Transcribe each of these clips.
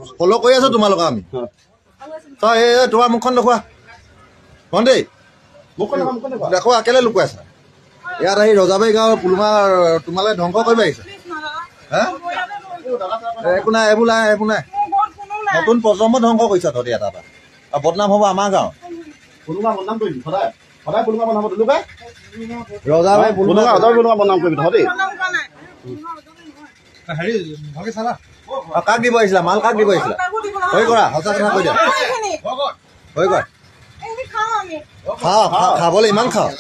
ফলো কৰি আছো তোমালোক আমি তই এই তোমাৰ মুখখন দেখুৱা ভণ্টি দেখুৱা কেলে লুকুৱাই আছা ইয়াত আহি ৰজাবাৰী গাঁৱৰ পুলুমা তোমালে ধ্বংস কৰিব আহিছে হা একো নাই এইবোৰ নাই এইবোৰ নাই নতুন প্ৰজন্ম ধ্বংস কৰিছা তহঁতি এটা এটা আৰু বদনাম হ'ব আমাৰ গাঁও ৰজাবাৰী বদনাম কৰিবি তহঁতি কাক দিব আহিছিলা মাল কাক দিব আহিছিলা হৈ কৰা সঁচা কথা কৈ দিয়া হৈ কৰা খাওঁ খাবলৈ ইমান খাওঁ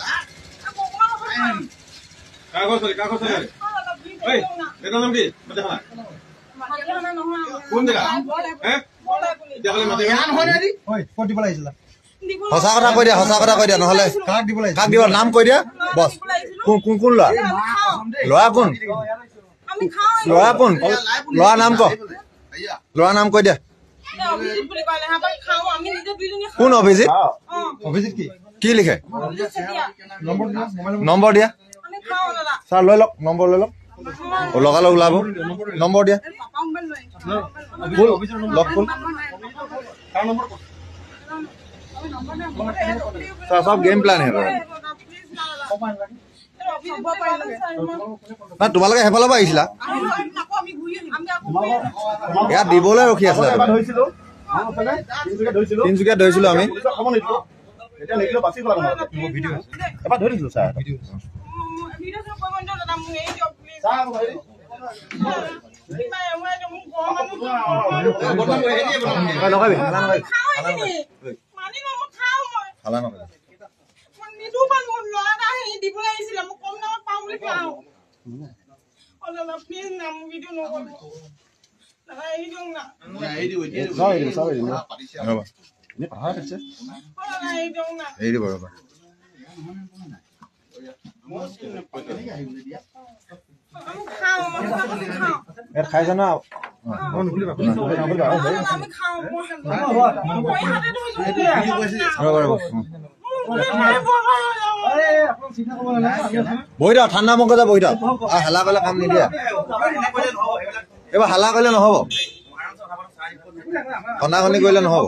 সঁচা কথা কৈ দিয়া সঁচা কথা কৈ দিয়া নহলে কাক দিব নাম কৈ দিয়া বছ কোন কোন ল'ৰা ল'ৰা কোন ল'ৰা কোন ল'ৰা নাম ক ল'ৰা নাম কৈ দিয়া কোন অভিজিত অভিজিত কি লিখে নম্বৰ দিয়া ছাৰ লৈ লওক নম্বৰ লৈ লওক লগালগ ওলাব নম্বৰ দিয়া লগ কোন সব গেম প্লান হে না তোমালোকে হেফালৰ পৰা আহিছিলা ইয়াত দিবলৈ ৰখি আছিলা তিনিচুকীয়াত ধৰিছিলো আমি খাইছা না বহি থাক ঠাণ্ডা মগ যা বহি থাক হালা কৰিলে কাম নিদিয়া এইবাৰ হালা কৰিলে নহব খন্দাখনি কৰিলে নহব